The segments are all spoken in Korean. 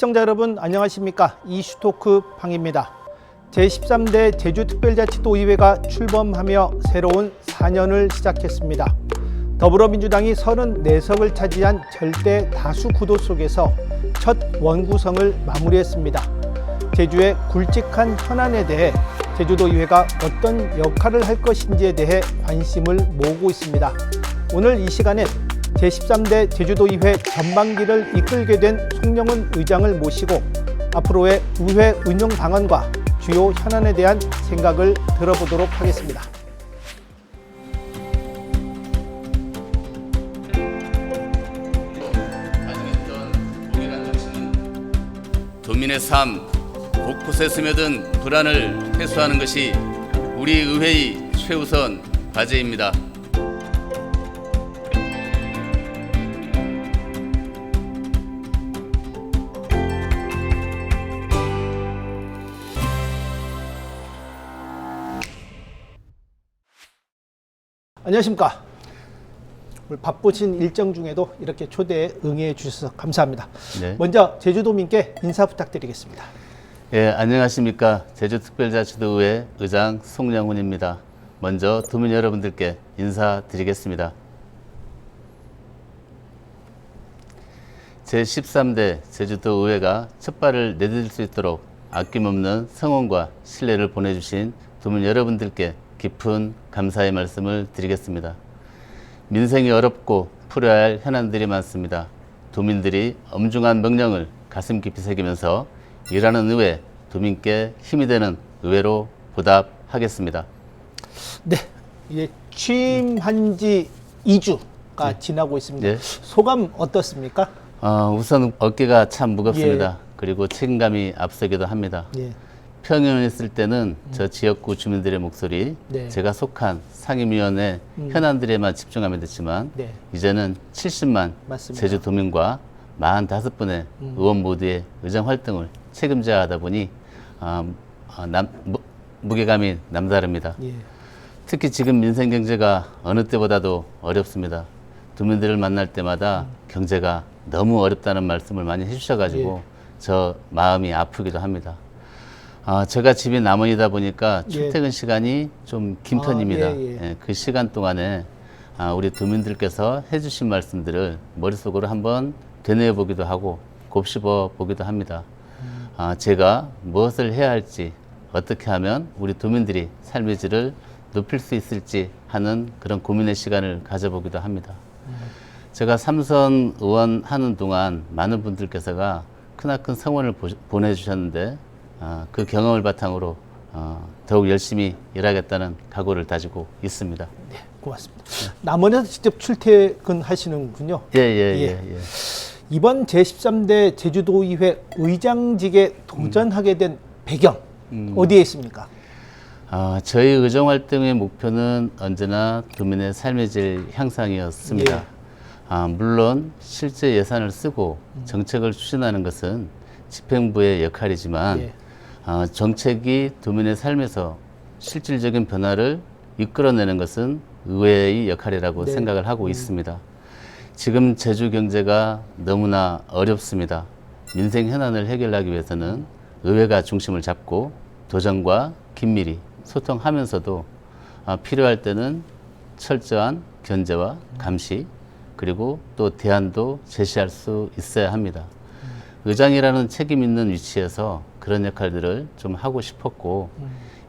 시청자 여러분 안녕하십니까? 이슈토크 방입니다. 제13대 제주특별자치도의회가 출범하며 새로운 4년을 시작했습니다. 더불어민주당이 34석을 차지한 절대 다수 구도 속에서 첫 원구성을 마무리했습니다. 제주의 굵직한 현안에 대해 제주도의회가 어떤 역할을 할 것인지에 대해 관심을 모으고 있습니다. 오늘 이 시간엔 제13대 제주도의회 전반기를 이끌게 된 송영훈 의장을 모시고 앞으로의 의회 운영 방안과 주요 현안에 대한 생각을 들어보도록 하겠습니다. 도민의 삶 곳곳에 스며든 불안을 해소하는 것이 우리 의회의 최우선 과제입니다. 안녕하십니까? 오늘 바쁘신 일정 중에도 이렇게 초대에 응해 주셔서 감사합니다. 네. 먼저 제주도민께 인사 부탁드리겠습니다. 예, 안녕하십니까? 제주특별자치도의회 의장 송영훈입니다. 먼저 도민 여러분들께 인사드리겠습니다. 제13대 제주도의회가 첫 발을 내딛을 수 있도록 아낌없는 성원과 신뢰를 보내주신 도민 여러분들께 깊은 감사의 말씀을 드리겠습니다. 민생이 어렵고 풀어야 할 현안들이 많습니다. 도민들이 엄중한 명령을 가슴 깊이 새기면서 일하는 의회, 도민께 힘이 되는 의회로 보답하겠습니다. 네, 이제 취임한 지 2주가 지나고 있습니다. 네. 소감 어떻습니까? 우선 어깨가 참 무겁습니다. 예. 그리고 책임감이 앞서기도 합니다. 예. 평양에 있을 때는 저 지역구 주민들의 목소리, 네. 제가 속한 상임위원회 현안들에만 집중하면 됐지만 네. 이제는 70만 맞습니다. 제주도민과 45분의 의원 모두의 의정 활동을 책임져야 하다 보니 무게감이 남다릅니다. 예. 특히 지금 민생 경제가 어느 때보다도 어렵습니다. 도민들을 만날 때마다 경제가 너무 어렵다는 말씀을 많이 해주셔가지고 저 마음이 아프기도 합니다. 제가 집이 남원이다 보니까 출퇴근 시간이 좀 긴 편입니다. 예, 그 시간 동안에 우리 도민들께서 해주신 말씀들을 머릿속으로 한번 되뇌어 보기도 하고 곱씹어 보기도 합니다. 제가 무엇을 해야 할지, 어떻게 하면 우리 도민들이 삶의 질을 높일 수 있을지 하는 그런 고민의 시간을 가져보기도 합니다. 제가 삼선 의원 하는 동안 많은 분들께서가 크나큰 성원을 보내주셨는데 그 경험을 바탕으로 더욱 열심히 일하겠다는 각오를 다지고 있습니다. 네, 고맙습니다. 남원에서 직접 출퇴근하시는군요. 예. 이번 제13대 제주도의회 의장직에 도전하게 된 배경 어디에 있습니까? 저희 의정활동의 목표는 언제나 도민의 삶의 질 향상이었습니다. 물론 실제 예산을 쓰고 정책을 추진하는 것은 집행부의 역할이지만 정책이 도민의 삶에서 실질적인 변화를 이끌어내는 것은 의회의 역할이라고 생각을 하고 있습니다. 지금 제주 경제가 너무나 어렵습니다. 민생 현안을 해결하기 위해서는 의회가 중심을 잡고 도정과 긴밀히 소통하면서도 필요할 때는 철저한 견제와 감시 그리고 또 대안도 제시할 수 있어야 합니다. 의장이라는 책임 있는 위치에서 그런 역할들을 좀 하고 싶었고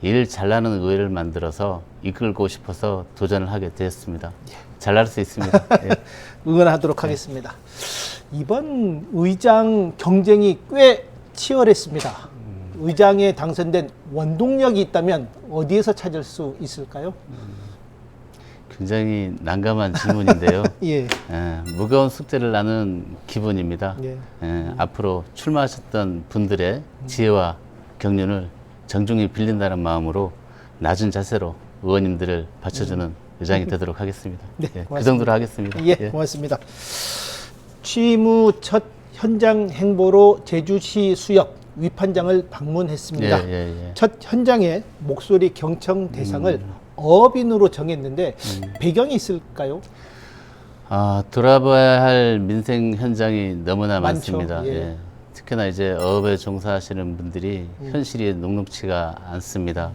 일 잘나는 의회를 만들어서 이끌고 싶어서 도전을 하게 되었습니다. 잘할 수 있습니다. 응원하도록 하겠습니다. 이번 의장 경쟁이 꽤 치열했습니다. 의장에 당선된 원동력이 있다면 어디에서 찾을 수 있을까요? 굉장히 난감한 질문인데요. 무거운 숙제를 나눈 기분입니다. 앞으로 출마하셨던 분들의 지혜와 경륜을 정중히 빌린다는 마음으로 낮은 자세로 의원님들을 받쳐주는 의장이 되도록 하겠습니다. 그 정도로 하겠습니다. 고맙습니다. 취임 후 첫 현장 행보로 제주시 수역 위판장을 방문했습니다. 첫 현장의 목소리 경청 대상을 어업인으로 정했는데 배경이 있을까요? 돌아봐야 할 민생 현장이 너무나 많죠. 많습니다. 예. 특히나 이제 어업에 종사하시는 분들이 현실이 녹록치가 않습니다.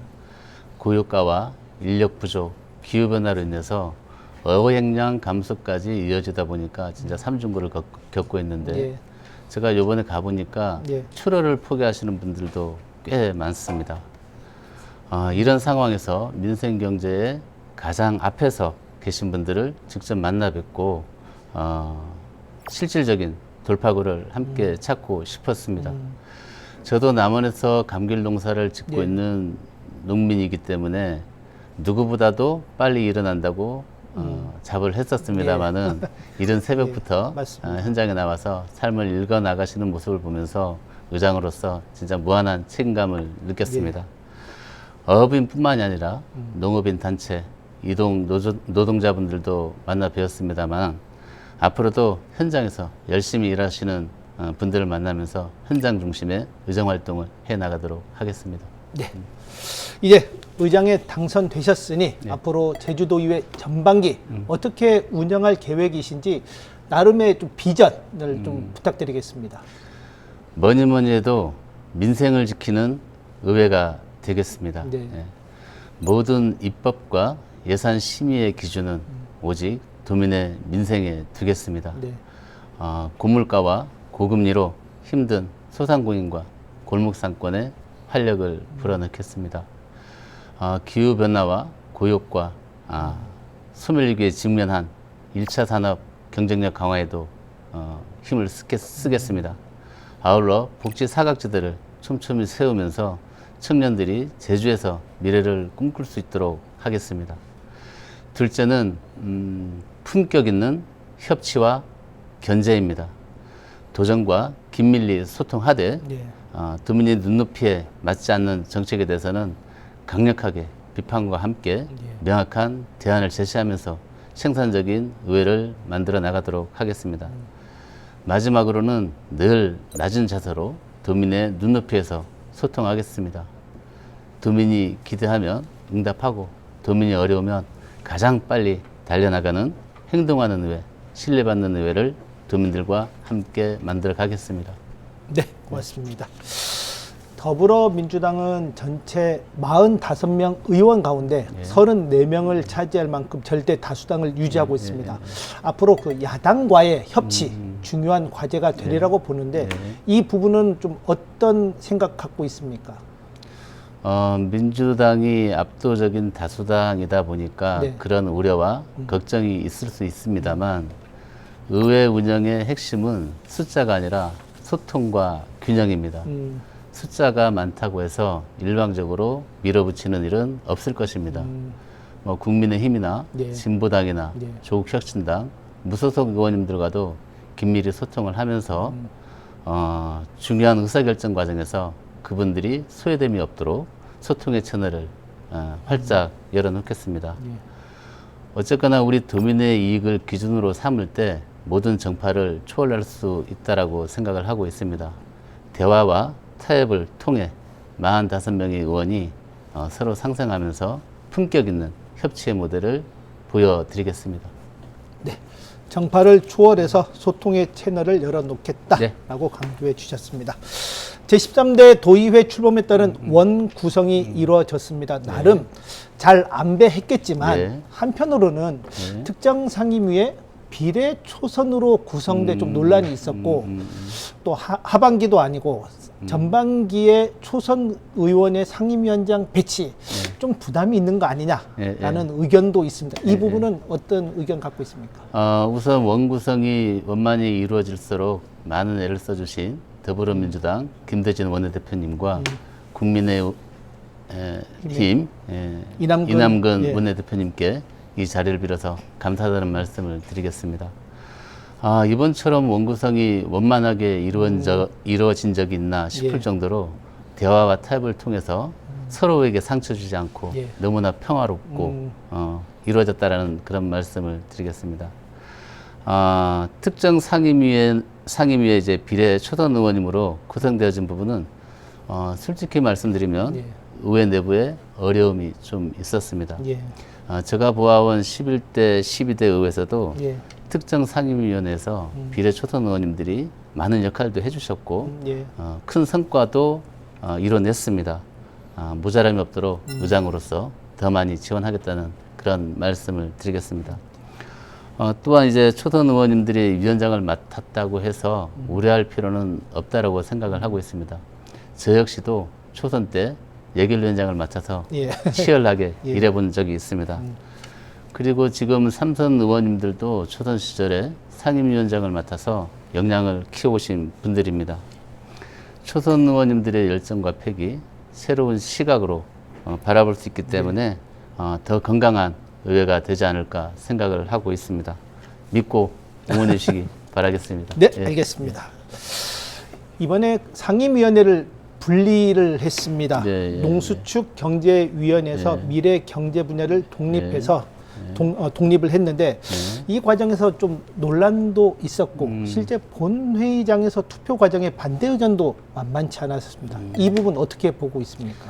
고유가와 인력 부족, 기후 변화로 인해서 어획량 감소까지 이어지다 보니까 진짜 삼중고를 겪고 있는데 예. 제가 이번에 가보니까 예. 출하를 포기하시는 분들도 꽤 많습니다. 이런 상황에서 민생 경제의 가장 앞에서 계신 분들을 직접 만나 뵙고 실질적인 돌파구를 함께 찾고 싶었습니다. 저도 남원에서 감귤 농사를 짓고 예. 있는 농민이기 때문에 누구보다도 빨리 일어난다고 잡을 했었습니다마는 이른 새벽부터 맞습니다. 현장에 나와서 삶을 읽어 나가시는 모습을 보면서 의장으로서 진짜 무한한 책임감을 느꼈습니다. 어업인뿐만이 아니라 농업인 단체, 이동 노동자분들도 만나 뵈었습니다만 앞으로도 현장에서 열심히 일하시는 분들을 만나면서 현장 중심의 의정 활동을 해 나가도록 하겠습니다. 네. 이제 의장에 당선되셨으니 앞으로 제주도의회 전반기 어떻게 운영할 계획이신지 나름의 좀 비전을 좀 부탁드리겠습니다. 뭐니 뭐니 해도 민생을 지키는 의회가 되겠습니다. 네. 예. 모든 입법과 예산 심의의 기준은 오직 도민의 민생에 두겠습니다. 네. 고물가와 고금리로 힘든 소상공인과 골목상권에 활력을 불어넣겠습니다. 기후변화와 고용과 소멸위기에 직면한 1차 산업 경쟁력 강화에도 힘을 쓰겠습니다. 아울러 복지 사각지대를 촘촘히 세우면서 청년들이 제주에서 미래를 꿈꿀 수 있도록 하겠습니다. 둘째는 품격 있는 협치와 견제입니다. 도정과 긴밀히 소통하되 네. 도민의 눈높이에 맞지 않는 정책에 대해서는 강력하게 비판과 함께 명확한 대안을 제시하면서 생산적인 의회를 만들어 나가도록 하겠습니다. 마지막으로는 늘 낮은 자세로 도민의 눈높이에서 소통하겠습니다. 도민이 기대하면 응답하고 도민이 어려우면 가장 빨리 달려나가는 행동하는 의회, 신뢰받는 의회를 도민들과 함께 만들어 가겠습니다. 네, 고맙습니다. 더불어민주당은 전체 45명 의원 가운데 34명을 차지할 만큼 절대 다수당을 유지하고 있습니다. 앞으로 그 야당과의 협치 중요한 과제가 되리라고 보는데 이 부분은 좀 어떤 생각 갖고 있습니까? 민주당이 압도적인 다수당이다 보니까 네. 그런 우려와 걱정이 있을 수 있습니다만 의회 운영의 핵심은 숫자가 아니라 소통과 균형입니다. 숫자가 많다고 해서 일방적으로 밀어붙이는 일은 없을 것입니다. 뭐 국민의힘이나 네. 진보당이나 네. 조국혁신당, 무소속 의원님들과도 긴밀히 소통을 하면서 중요한 의사결정 과정에서 그분들이 소외됨이 없도록 소통의 채널을 활짝 열어놓겠습니다. 어쨌거나 우리 도민의 이익을 기준으로 삼을 때 모든 정파를 초월할 수 있다라고 생각을 하고 있습니다. 대화와 타협을 통해 45명의 의원이 서로 상생하면서 품격 있는 협치의 모델을 보여드리겠습니다. 네, 정파를 초월해서 소통의 채널을 열어놓겠다라고 네. 강조해 주셨습니다. 제13대 도의회 출범에 따른 원 구성이 이루어졌습니다. 나름 잘 안배했겠지만 네. 한편으로는 특정 상임위에 비례 초선으로 구성돼 좀 논란이 있었고 또 하반기도 아니고 전반기에 초선 의원의 상임위원장 배치 좀 부담이 있는 거 아니냐라는 의견도 있습니다. 이 부분은 어떤 의견 갖고 있습니까? 우선 원 구성이 원만히 이루어질수록 많은 애를 써주신 더불어민주당 김대진 원내대표님과 국민의힘 이남근 예. 원내대표님께 이 자리를 빌어서 감사하다는 말씀을 드리겠습니다. 이번처럼 원구성이 원만하게 이루어진 적이 있나 싶을 예. 정도로 대화와 타협을 통해서 서로에게 상처 주지 않고 예. 너무나 평화롭고 이루어졌다라는 그런 말씀을 드리겠습니다. 특정 상임위에 이제 비례 초선 의원님으로 구성되어진 부분은 솔직히 말씀드리면 예. 의회 내부에 어려움이 좀 있었습니다. 예. 제가 보아온 11대, 12대 의회에서도 예. 특정 상임위원회에서 비례 초선 의원님들이 많은 역할도 해주셨고 예. 큰 성과도 이뤄냈습니다. 모자람이 없도록 의장으로서 더 많이 지원하겠다는 그런 말씀을 드리겠습니다. 또한 이제 초선 의원님들이 위원장을 맡았다고 해서 우려할 필요는 없다라고 생각을 하고 있습니다. 저 역시도 초선 때 예결위원장을 맡아서 예. 치열하게 예. 일해본 적이 있습니다. 그리고 지금 삼선 의원님들도 초선 시절에 상임위원장을 맡아서 역량을 키워오신 분들입니다. 초선 의원님들의 열정과 패기, 새로운 시각으로 바라볼 수 있기 때문에 더 건강한 의회가 되지 않을까 생각을 하고 있습니다. 믿고 응원해 주시기 바라겠습니다. 네, 예. 알겠습니다. 이번에 상임위원회를 분리를 했습니다. 예, 예, 농수축 경제위원회에서 미래 경제 분야를 독립해서 독립을 했는데 이 과정에서 좀 논란도 있었고 실제 본회의장에서 투표 과정에 반대 의견도 만만치 않았습니다. 이 부분 어떻게 보고 있습니까?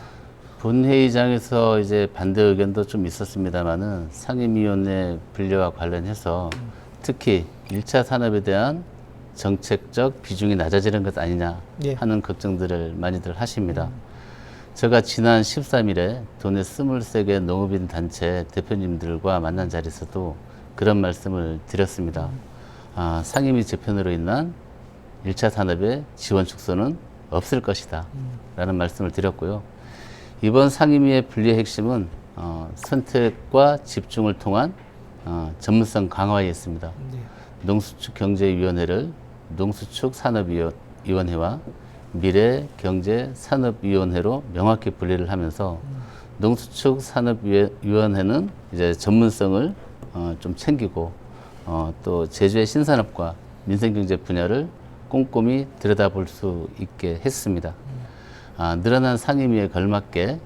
본회의장에서 이제 반대 의견도 좀 있었습니다만은 상임위원회 분리와 관련해서 특히 1차 산업에 대한 정책적 비중이 낮아지는 것 아니냐 예. 하는 걱정들을 많이들 하십니다. 제가 지난 13일에 도내 23개 농업인 단체 대표님들과 만난 자리에서도 그런 말씀을 드렸습니다. 상임위 재편으로 인한 1차 산업의 지원 축소는 없을 것이다 라는 말씀을 드렸고요. 이번 상임위의 분리의 핵심은 선택과 집중을 통한 전문성 강화에 있습니다. 네. 농수축경제위원회를 농수축산업위원회와 미래경제산업위원회로 명확히 분리를 하면서 농수축산업위원회는 이제 전문성을 좀 챙기고 또 제주의 신산업과 민생경제 분야를 꼼꼼히 들여다볼 수 있게 했습니다. 늘어난 상임위에 걸맞게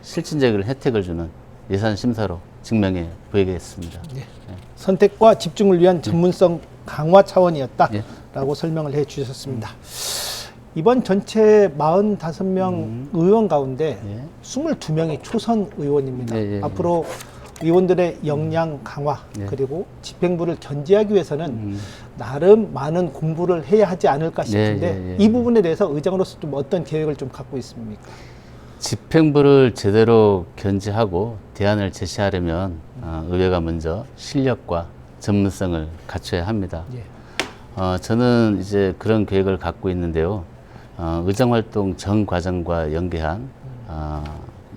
실질적인 혜택을 주는 예산 심사로 증명해 보이겠습니다. 네. 선택과 집중을 위한 전문성 강화 차원이었다라고 예. 설명을 해 주셨습니다. 이번 전체 45명 의원 가운데 예. 22명이 초선 의원입니다. 예, 예, 예. 앞으로 의원들의 역량 강화 예. 그리고 집행부를 견제하기 위해서는 나름 많은 공부를 해야 하지 않을까 싶은데 예, 예, 예. 이 부분에 대해서 의장으로서 좀 어떤 계획을 좀 갖고 있습니까? 집행부를 제대로 견제하고 대안을 제시하려면 의회가 먼저 실력과 전문성을 갖춰야 합니다. 예. 저는 이제 그런 계획을 갖고 있는데요. 의정활동 전 과정과 연계한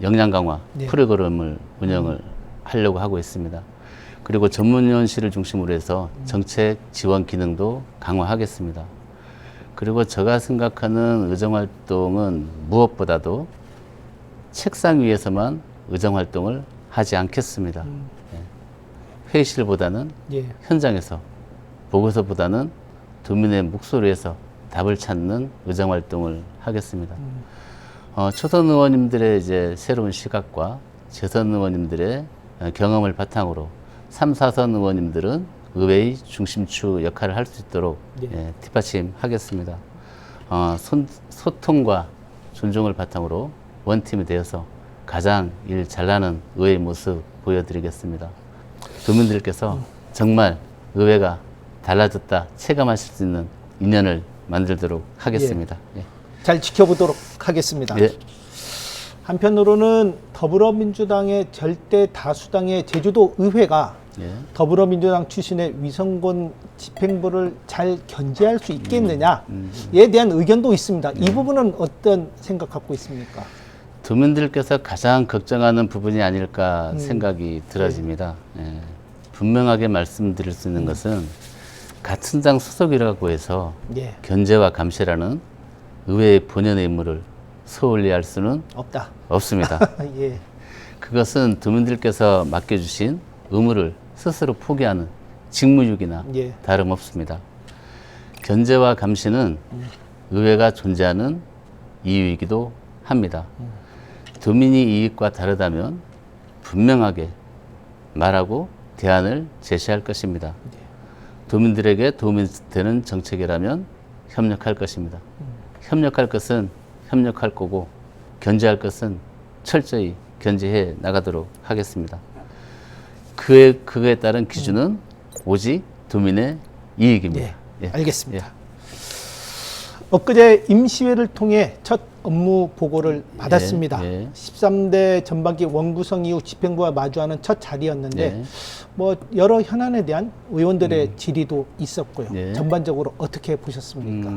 역량 강화 네. 프로그램을 운영을 하려고 하고 있습니다. 그리고 전문위원실을 중심으로 해서 정책 지원 기능도 강화하겠습니다. 그리고 제가 생각하는 의정활동은 무엇보다도 책상 위에서만 의정활동을 하지 않겠습니다. 회의실보다는 예. 현장에서, 보고서보다는 도민의 목소리에서 답을 찾는 의정활동을 하겠습니다. 초선 의원님들의 이제 새로운 시각과 재선 의원님들의 경험을 바탕으로 3, 4선 의원님들은 의회의 중심축 역할을 할 수 있도록 예. 뒷받침하겠습니다. 소통과 존중을 바탕으로 원팀이 되어서 가장 일 잘나는 의회의 모습 보여드리겠습니다. 도민들께서 정말 의회가 달라졌다 체감하실 수 있는 인연을 만들도록 하겠습니다. 예. 잘 지켜보도록 하겠습니다. 예. 한편으로는 더불어민주당의 절대 다수당의 제주도 의회가 예. 더불어민주당 출신의 위성곤 집행부를 잘 견제할 수 있겠느냐에 대한 의견도 있습니다. 이 부분은 어떤 생각 갖고 있습니까? 도민들께서 가장 걱정하는 부분이 아닐까 생각이 들어집니다. 예. 분명하게 말씀드릴 수 있는 것은 같은 당 소속이라고 해서 예. 견제와 감시라는 의회의 본연의 임무를 소홀히 할 수는 없다. 없습니다. 예. 그것은 도민들께서 맡겨주신 의무를 스스로 포기하는 직무유기나 예. 다름없습니다. 견제와 감시는 의회가 존재하는 이유이기도 합니다. 도민의 이익과 다르다면 분명하게 말하고 대안을 제시할 것입니다. 도민들에게 도움이 되는 정책이라면 협력할 것입니다. 협력할 것은 협력할 거고 견제할 것은 철저히 견제해 나가도록 하겠습니다. 그에 따른 기준은 오직 도민의 이익입니다. 예. 알겠습니다. 엊그제 임시회를 통해 첫 업무 보고를 받았습니다. 예. 13대 전반기 원구성 이후 집행부와 마주하는 첫 자리였는데 예. 뭐 여러 현안에 대한 의원들의 질의도 있었고요. 예. 전반적으로 어떻게 보셨습니까?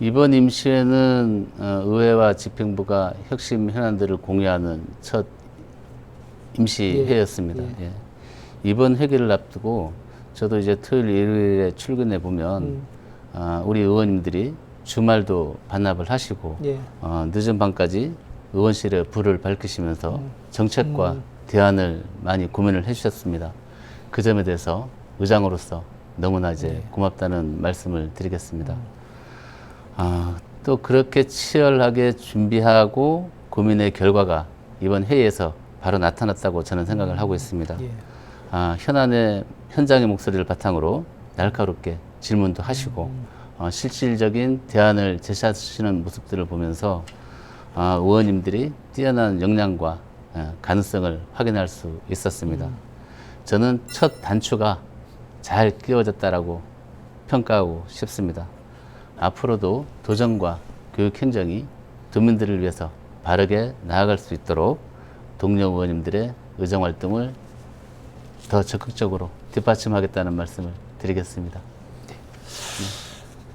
이번 임시회는 의회와 집행부가 혁신 현안들을 공유하는 첫 임시회였습니다. 예. 예. 이번 회기를 앞두고 저도 이제 토요일, 일요일에 출근해 보면 우리 의원님들이 주말도 반납을 하시고 예. 늦은 밤까지 의원실에 불을 밝히시면서 정책과 대안을 많이 고민을 해주셨습니다. 그 점에 대해서 의장으로서 너무나 이제 고맙다는 말씀을 드리겠습니다. 또 그렇게 치열하게 준비하고 고민의 결과가 이번 회의에서 바로 나타났다고 저는 생각을 하고 있습니다. 예. 현장의 목소리를 바탕으로 날카롭게 질문도 하시고 실질적인 대안을 제시하시는 모습들을 보면서 의원님들이 뛰어난 역량과 가능성을 확인할 수 있었습니다. 저는 첫 단추가 잘 끼워졌다라고 평가하고 싶습니다. 앞으로도 도정과 교육 행정이 도민들을 위해서 바르게 나아갈 수 있도록 동료 의원님들의 의정 활동을 더 적극적으로 뒷받침하겠다는 말씀을 드리겠습니다.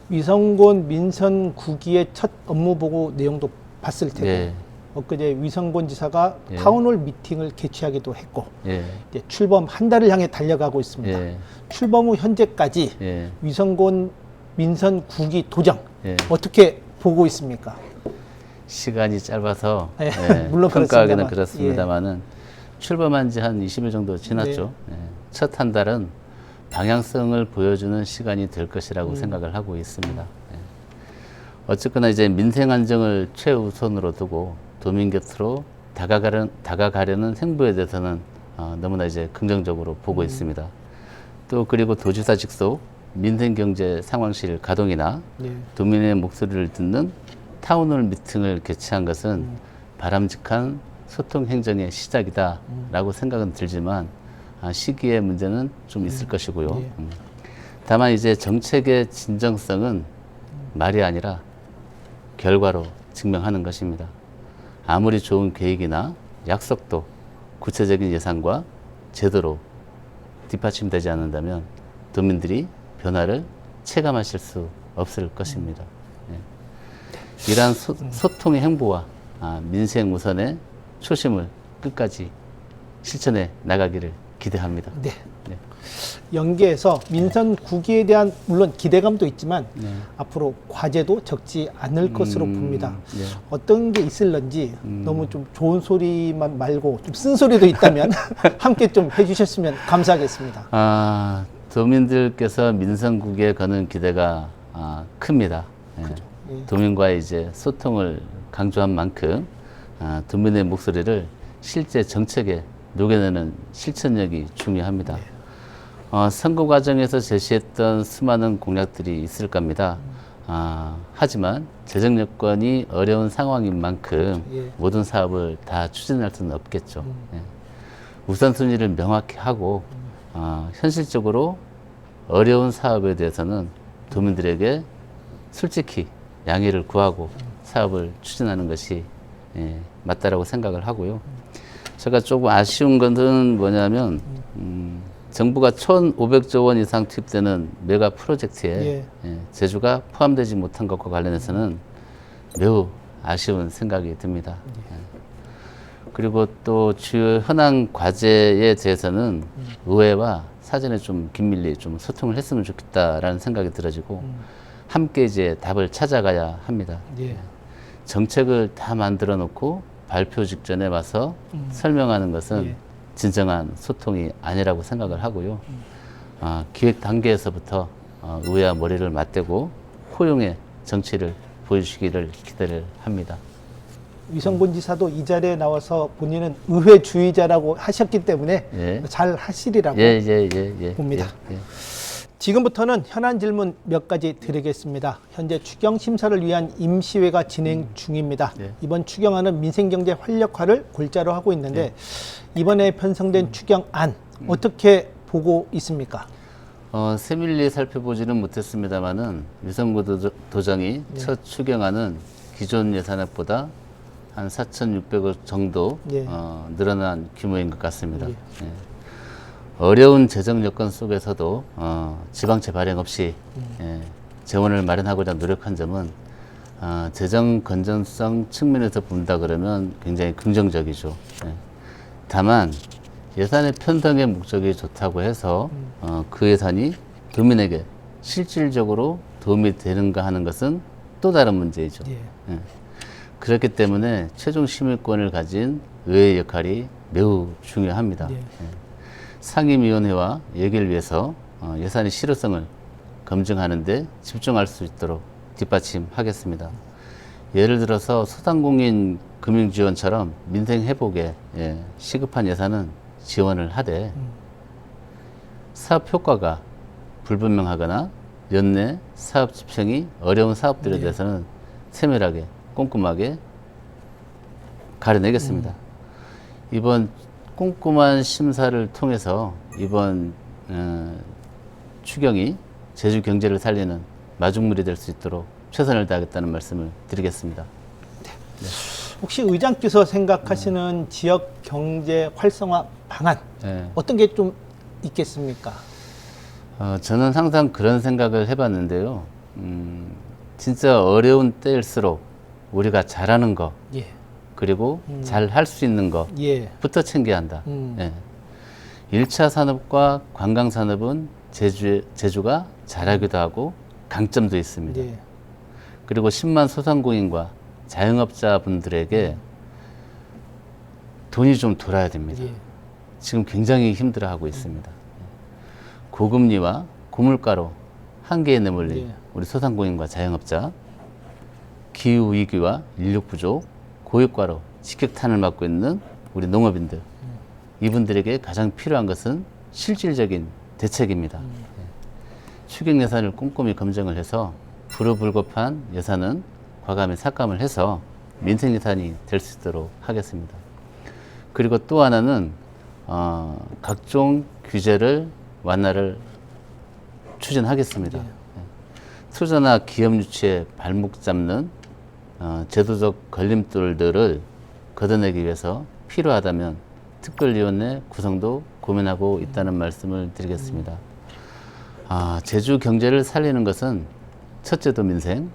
위성곤 민선 9기의 첫 업무 보고 내용도 봤을 테고 예. 엊그제 위성곤 지사가 예. 타운홀 미팅을 개최하기도 했고 예. 이제 출범 한 달을 향해 달려가고 있습니다. 예. 출범 후 현재까지 예. 위성곤 민선 9기 도정 예. 어떻게 보고 있습니까? 시간이 짧아서 예, 물론 평가하기는 그렇습니다만. 그렇습니다만은 출범한 지 한 20일 정도 지났죠. 첫 한 달은 방향성을 보여주는 시간이 될 것이라고 생각을 하고 있습니다. 어쨌거나 이제 민생 안정을 최우선으로 두고 도민 곁으로 다가가려는 행보에 대해서는 너무나 이제 긍정적으로 보고 있습니다. 또 그리고 도지사 직속 민생경제 상황실 가동이나 예. 도민의 목소리를 듣는 타운홀 미팅을 개최한 것은 바람직한 소통 행정의 시작이다라고 생각은 들지만 시기의 문제는 좀 있을 것이고요. 예. 다만 이제 정책의 진정성은 말이 아니라 결과로 증명하는 것입니다. 아무리 좋은 계획이나 약속도 구체적인 예산과 제도로 뒷받침되지 않는다면 도민들이 변화를 체감하실 수 없을 것입니다. 이러한 소통의 행보와 민생 우선의 초심을 끝까지 실천해 나가기를 기대합니다. 네. 연계해서 민선 9기에 대한 물론 기대감도 있지만 앞으로 과제도 적지 않을 것으로 봅니다. 네. 어떤 게 있을런지 너무 좀 좋은 소리만 말고 좀 쓴소리도 있다면 함께 좀 해주셨으면 감사하겠습니다. 도민들께서 민선9기에 거는 기대가 큽니다. 예. 도민과의 이제 소통을 강조한 만큼 도민의 목소리를 실제 정책에 녹여내는 실천력이 중요합니다. 선거 과정에서 제시했던 수많은 공약들이 있을 겁니다. 하지만 재정 여건이 어려운 상황인 만큼 예. 모든 사업을 다 추진할 수는 없겠죠. 우선순위를 명확히 하고 현실적으로 어려운 사업에 대해서는 도민들에게 솔직히 양해를 구하고 사업을 추진하는 것이 맞다라고 생각을 하고요. 제가 조금 아쉬운 것은 뭐냐면 정부가 1,500조 원 이상 투입되는 메가 프로젝트에 제주가 포함되지 못한 것과 관련해서는 매우 아쉬운 생각이 듭니다. 그리고 또 주요 현안 과제에 대해서는 의회와 사전에 좀 긴밀히 좀 소통을 했으면 좋겠다라는 생각이 들어지고 함께 이제 답을 찾아가야 합니다. 예. 정책을 다 만들어 놓고 발표 직전에 와서 설명하는 것은 진정한 소통이 아니라고 생각을 하고요. 기획 단계에서부터 의회와 머리를 맞대고 호용의 정치를 보여주시기를 기대를 합니다. 위성곤 지사도 이 자리에 나와서 본인은 의회주의자라고 하셨기 때문에 잘 하시리라고 봅니다. 지금부터는 현안 질문 몇 가지 드리겠습니다. 현재 추경 심사를 위한 임시회가 진행 중입니다. 이번 추경안은 민생경제 활력화를 골자로 하고 있는데 이번에 편성된 추경안 어떻게 보고 있습니까? 세밀히 살펴보지는 못했습니다만은 위성구 도정이 네. 첫 추경안은 기존 예산액보다 한 4,600억 정도 예. 늘어난 규모인 것 같습니다. 예. 예. 어려운 재정 여건 속에서도 지방채 발행 없이 예, 재원을 마련하고자 노력한 점은 재정 건전성 측면에서 본다 그러면 굉장히 긍정적이죠. 예. 다만 예산의 편성의 목적이 좋다고 해서 그 예산이 도민에게 실질적으로 도움이 되는가 하는 것은 또 다른 문제이죠. 예. 예. 그렇기 때문에 최종 심의권을 가진 의회의 역할이 매우 중요합니다. 예. 예. 상임위원회와 얘기를 위해서 예산의 실효성을 검증하는 데 집중할 수 있도록 뒷받침하겠습니다. 예를 들어서 소상공인 금융지원처럼 민생 회복에 시급한 예산은 지원을 하되 사업 효과가 불분명하거나 연내 사업 집행이 어려운 사업들에 대해서는 세밀하게 꼼꼼하게 가려내겠습니다. 이번 꼼꼼한 심사를 통해서 이번 추경이 제주 경제를 살리는 마중물이 될 수 있도록 최선을 다하겠다는 말씀을 드리겠습니다. 혹시 의장께서 생각하시는 지역 경제 활성화 방안 예. 어떤 게 좀 있겠습니까? 저는 항상 그런 생각을 해봤는데요. 진짜 어려운 때일수록 우리가 잘하는 거 예. 그리고 잘 할 수 있는 예. 것부터 챙겨야 한다. 예. 1차 산업과 관광 산업은 제주가 잘하기도 하고 강점도 있습니다. 예. 그리고 10만 소상공인과 자영업자분들에게 돈이 좀 돌아야 됩니다. 예. 지금 굉장히 힘들어하고 있습니다. 고금리와 고물가로 한계에 내몰린 예. 우리 소상공인과 자영업자, 기후위기와 인력 부족, 고육가로 직격탄을 맞고 있는 우리 농업인들, 이분들에게 가장 필요한 것은 실질적인 대책입니다. 추경 예산을 꼼꼼히 검증을 해서 불효불급한 예산은 과감히 삭감을 해서 민생 예산이 될 수 있도록 하겠습니다. 그리고 또 하나는 각종 규제를 완화를 추진하겠습니다. 투자나 기업 유치에 발목 잡는 제도적 걸림돌들을 걷어내기 위해서 필요하다면 특별위원회 구성도 고민하고 있다는 말씀을 드리겠습니다. 제주 경제를 살리는 것은 첫째도 민생,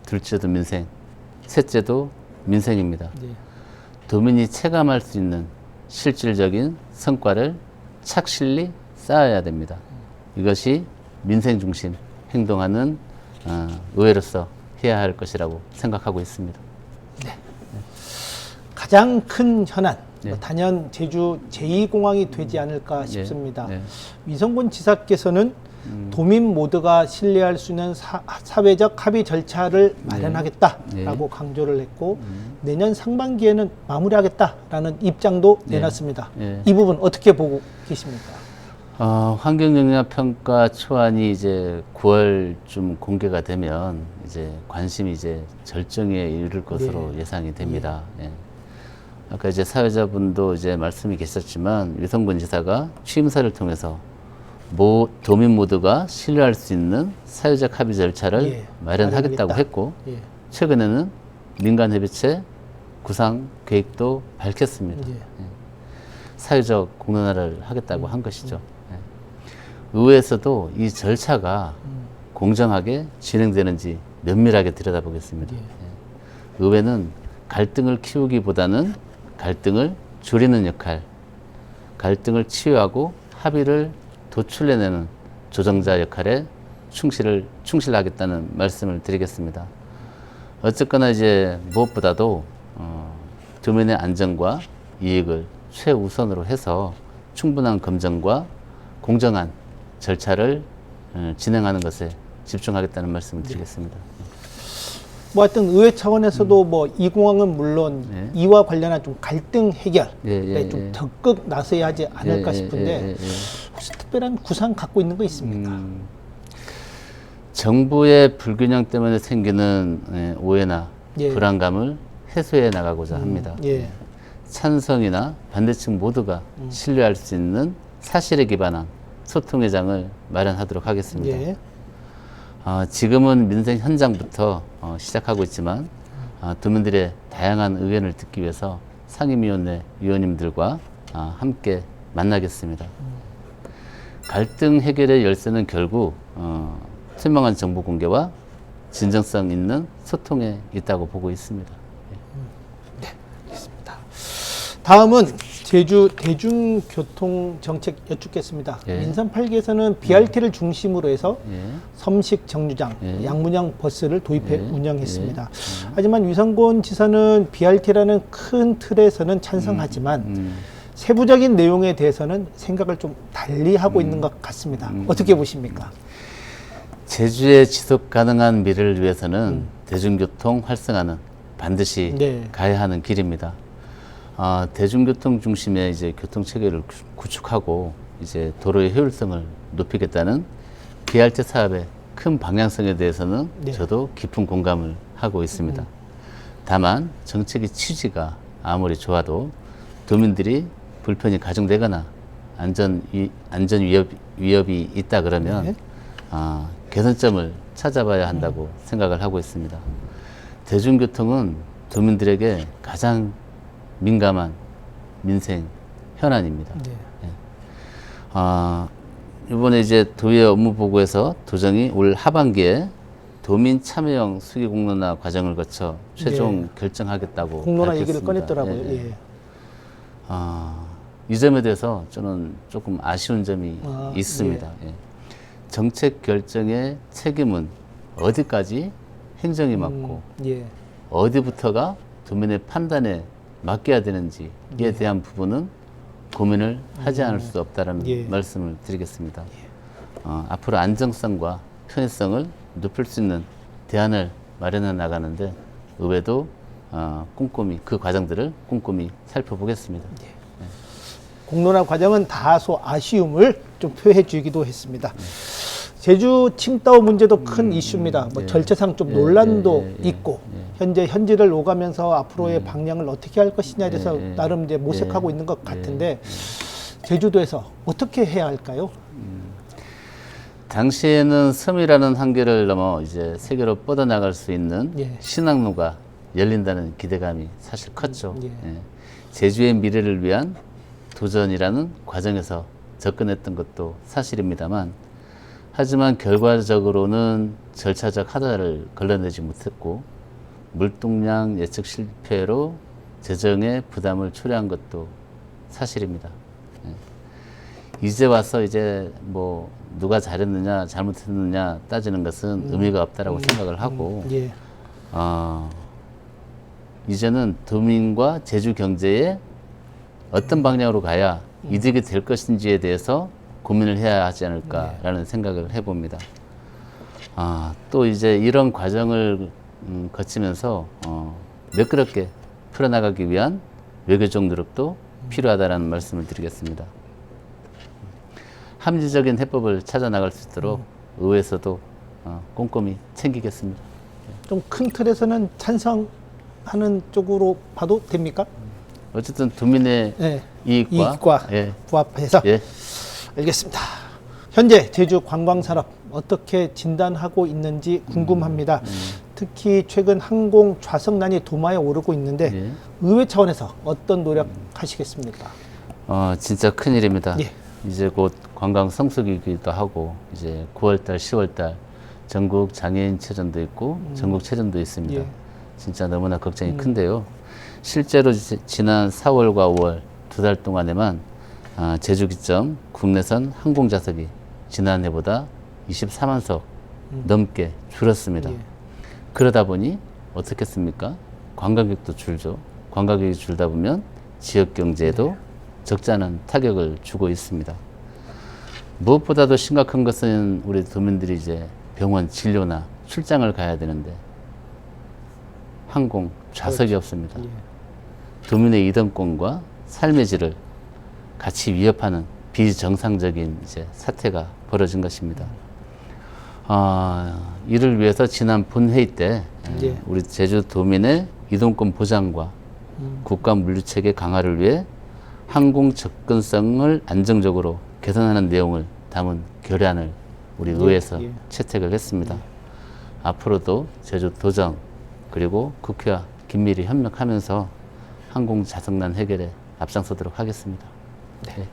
둘째도 민생, 셋째도 민생입니다. 예. 도민이 체감할 수 있는 실질적인 성과를 착실히 쌓아야 됩니다. 이것이 민생 중심 행동하는 의회로서 해야 할 것이라고 생각하고 있습니다. 가장 큰 현안, 네. 단연 제주 제2공항이 되지 않을까 싶습니다. 네. 위성군 지사께서는 도민 모두가 신뢰할 수 있는 사회적 합의 절차를 마련하겠다라고 강조를 했고 내년 상반기에는 마무리하겠다라는 입장도 내놨습니다. 네. 이 부분 어떻게 보고 계십니까? 환경영향평가 초안이 이제 9월쯤 공개가 되면 이제 관심이 이제 절정에 이를 것으로 예상이 됩니다. 예. 아까 이제 사회자분도 이제 말씀이 계셨지만 위성군 지사가 취임사를 통해서 도민 모두가 신뢰할 수 있는 사회적 합의 절차를 마련하겠다고 마련하겠다. 했고 예. 최근에는 민간협의체 구상 계획도 밝혔습니다. 예. 사회적 공론화를 하겠다고 한 것이죠. 예. 의회에서도 이 절차가 공정하게 진행되는지 면밀하게 들여다보겠습니다. 예. 의회는 갈등을 키우기보다는 갈등을 줄이는 역할, 갈등을 치유하고 합의를 도출해내는 조정자 역할에 충실하겠다는 말씀을 드리겠습니다. 어쨌거나 이제 무엇보다도 도민의 안전과 이익을 최우선으로 해서 충분한 검증과 공정한 절차를 진행하는 것에 집중하겠다는 말씀을 드리겠습니다. 뭐 하여튼 의회 차원에서도 뭐 이 공항은 물론 이와 관련한 좀 갈등 해결에 좀 적극 나서야 하지 않을까 싶은데 혹시 특별한 구상 갖고 있는 거 있습니까? 정부의 불균형 때문에 생기는 오해나 불안감을 해소해 나가고자 합니다. 찬성이나 반대층 모두가 신뢰할 수 있는 사실에 기반한 소통의 장을 마련하도록 하겠습니다. 예. 지금은 민생 현장부터 시작하고 있지만 도민들의 다양한 의견을 듣기 위해서 상임위원회 위원님들과 함께 만나겠습니다. 갈등 해결의 열쇠는 결국 투명한 정보 공개와 진정성 있는 소통에 있다고 보고 있습니다. 다음은 제주 대중교통 정책 여쭙겠습니다. 예. 민선 8기에서는 BRT를 중심으로 해서 예. 섬식 정류장, 예. 양문형 버스를 도입해 예. 운영했습니다. 하지만 유상곤 지사는 BRT라는 큰 틀에서는 찬성하지만 세부적인 내용에 대해서는 생각을 좀 달리 하고 있는 것 같습니다. 어떻게 보십니까? 제주의 지속 가능한 미래를 위해서는 대중교통 활성화는 반드시 네. 가야 하는 길입니다. 대중교통 중심의 이제 교통 체계를 구축하고 이제 도로의 효율성을 높이겠다는 BRT 사업의 큰 방향성에 대해서는 네. 저도 깊은 공감을 하고 있습니다. 다만 정책의 취지가 아무리 좋아도 도민들이 불편이 가중되거나 안전 위협이 있다 그러면 네. 개선점을 찾아봐야 한다고 생각을 하고 있습니다. 대중교통은 도민들에게 가장 민감한 민생 현안입니다. 네. 이번에 이제 도의 업무 보고에서 도정이 올 하반기에 도민 참여형 수기 공론화 과정을 거쳐 최종 결정하겠다고 공론화 밝혔습니다. 얘기를 꺼냈더라고요. 예, 예. 예. 이 점에 대해서 저는 조금 아쉬운 점이 있습니다. 예. 정책 결정의 책임은 어디까지 행정이 맡고 예. 어디부터가 도민의 판단에 맡겨야 되는지에 대한 부분은 고민을 하지 않을 수 없다는 예. 말씀을 드리겠습니다. 앞으로 안정성과 편의성을 높일 수 있는 대안을 마련해 나가는데 의회도 꼼꼼히 그 과정들을 꼼꼼히 살펴보겠습니다. 공론화 과정은 다소 아쉬움을 좀 표해 주기도 했습니다. 제주 칭따오 문제도 큰 이슈입니다. 뭐 예. 절차상 좀 예, 논란도 예, 예, 있고 예. 현재 현지를 오가면서 앞으로의 방향을 어떻게 할 것이냐에 대해서 예, 예. 나름 이제 모색하고 예, 있는 것 예, 같은데 제주도에서 어떻게 해야 할까요? 당시에는 섬이라는 한계를 넘어 이제 세계로 뻗어나갈 수 있는 예. 신항로가 열린다는 기대감이 사실 컸죠. 예. 예. 제주의 미래를 위한 도전이라는 과정에서 접근했던 것도 사실입니다만 하지만 결과적으로는 절차적 하자를 걸러내지 못했고 물동량 예측 실패로 재정에 부담을 초래한 것도 사실입니다. 예. 이제 와서 이제 뭐 누가 잘했느냐 잘못했느냐 따지는 것은 의미가 없다라고 생각을 하고 예. 이제는 도민과 제주 경제에 어떤 방향으로 가야 이득이 될 것인지에 대해서 고민을 해야 하지 않을까라는 생각을 해봅니다. 또 이제 이런 과정을 거치면서 매끄럽게 풀어나가기 위한 외교적 노력도 필요하다는 말씀을 드리겠습니다. 합리적인 해법을 찾아 나갈 수 있도록 의회에서도 꼼꼼히 챙기겠습니다. 좀 큰 틀에서는 찬성하는 쪽으로 봐도 됩니까? 어쨌든 도민의 네. 이익과 예, 부합해서 예. 알겠습니다. 현재 제주 관광산업 어떻게 진단하고 있는지 궁금합니다. 특히 최근 항공 좌석난이 도마에 오르고 있는데 예. 의회 차원에서 어떤 노력하시겠습니까? 진짜 큰일입니다. 예. 이제 곧 관광 성수기이기도 하고 이제 9월달, 10월달 전국 장애인 체전도 있고 전국 체전도 있습니다. 예. 진짜 너무나 걱정이 큰데요. 실제로 지난 4월과 5월 두 달 동안에만 제주 기점 국내선 항공 좌석이 지난해보다 24만 석 넘게 줄었습니다. 예. 그러다 보니 어떻겠습니까? 관광객도 줄죠. 관광객이 줄다 보면 지역 경제에도 적지 않은 타격을 주고 있습니다. 무엇보다도 심각한 것은 우리 도민들이 이제 병원 진료나 출장을 가야 되는데 항공 좌석이 없습니다. 예. 도민의 이동권과 삶의 질을 같이 위협하는 비정상적인 이제 사태가 벌어진 것입니다. 이를 위해서 지난 본회의 때 예. 우리 제주 도민의 이동권 보장과 국가 물류체계 강화를 위해 항공 접근성을 안정적으로 개선하는 내용을 담은 결의안을 우리 의회에서 예. 채택을 했습니다. 앞으로도 제주도정 그리고 국회와 긴밀히 협력하면서 항공자석난 해결에 앞장서도록 하겠습니다. 네.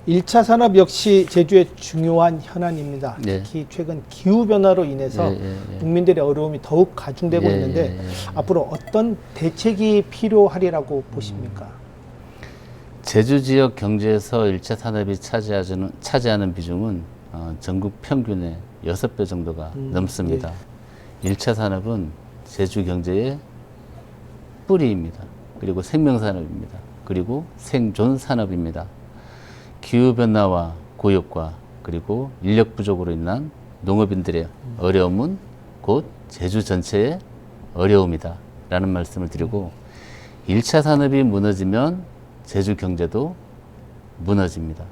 1차 산업 역시 제주의 중요한 현안입니다. 네. 특히 최근 기후변화로 인해서 국민들의 어려움이 더욱 가중되고 있는데 앞으로 어떤 대책이 필요하리라고 보십니까? 제주 지역 경제에서 1차 산업이 차지하는 비중은 전국 평균의 6배 정도가 넘습니다. 1차 산업은 제주 경제의 뿌리입니다. 그리고 생명산업입니다. 그리고 생존 산업입니다. 기후변화와 고육과 그리고 인력 부족으로 인한 농업인들의 어려움은 곧 제주 전체의 어려움이다 라는 말씀을 드리고 1차 산업이 무너지면 제주 경제도 무너집니다.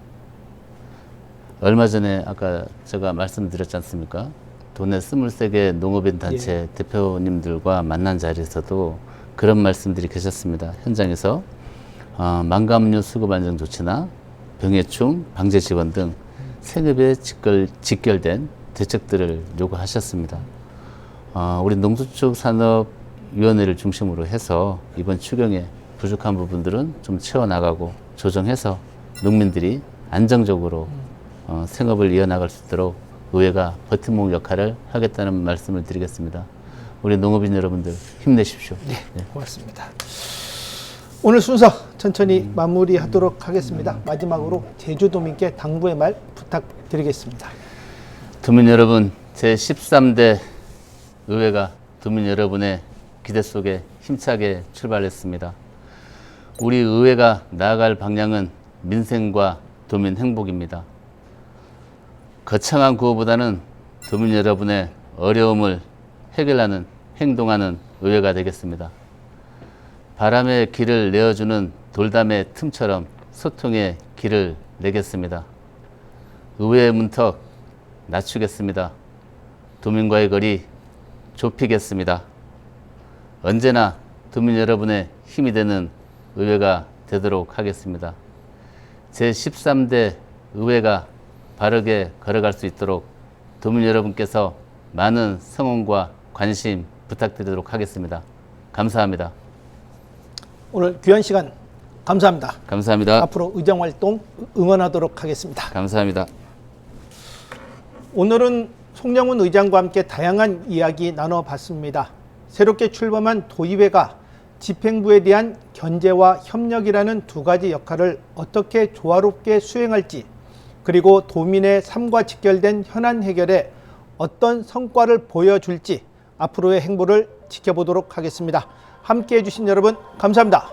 얼마 전에 아까 제가 말씀드렸지 않습니까? 도내 23개 농업인 단체 대표님들과 만난 자리에서도 그런 말씀들이 계셨습니다. 현장에서 망감류 수급 안정 조치나 병해충 방제 지원 등 생업에 직결된 대책들을 요구하셨습니다. 우리 농수축산업위원회를 중심으로 해서 이번 추경에 부족한 부분들은 좀 채워나가고 조정해서 농민들이 안정적으로 생업을 이어나갈 수 있도록 의회가 버팀목 역할을 하겠다는 말씀을 드리겠습니다. 우리 농업인 여러분들 힘내십시오. 네, 고맙습니다. 오늘 순서 천천히 마무리하도록 하겠습니다. 마지막으로 제주도민께 당부의 말 부탁드리겠습니다. 도민 여러분, 제13대 의회가 도민 여러분의 기대 속에 힘차게 출발했습니다. 우리 의회가 나아갈 방향은 민생과 도민 행복입니다. 거창한 구호보다는 도민 여러분의 어려움을 해결하는, 행동하는 의회가 되겠습니다. 바람의 길을 내어주는 돌담의 틈처럼 소통의 길을 내겠습니다. 의회의 문턱 낮추겠습니다. 도민과의 거리 좁히겠습니다. 언제나 도민 여러분의 힘이 되는 의회가 되도록 하겠습니다. 제13대 의회가 바르게 걸어갈 수 있도록 도민 여러분께서 많은 성원과 관심 부탁드리도록 하겠습니다. 감사합니다. 오늘 귀한 시간 감사합니다. 감사합니다. 앞으로 의정활동 응원하도록 하겠습니다. 감사합니다. 오늘은 송영훈 의장과 함께 다양한 이야기 나눠봤습니다. 새롭게 출범한 도의회가 집행부에 대한 견제와 협력이라는 두 가지 역할을 어떻게 조화롭게 수행할지, 그리고 도민의 삶과 직결된 현안 해결에 어떤 성과를 보여줄지 앞으로의 행보를 지켜보도록 하겠습니다. 함께해 주신 여러분 감사합니다.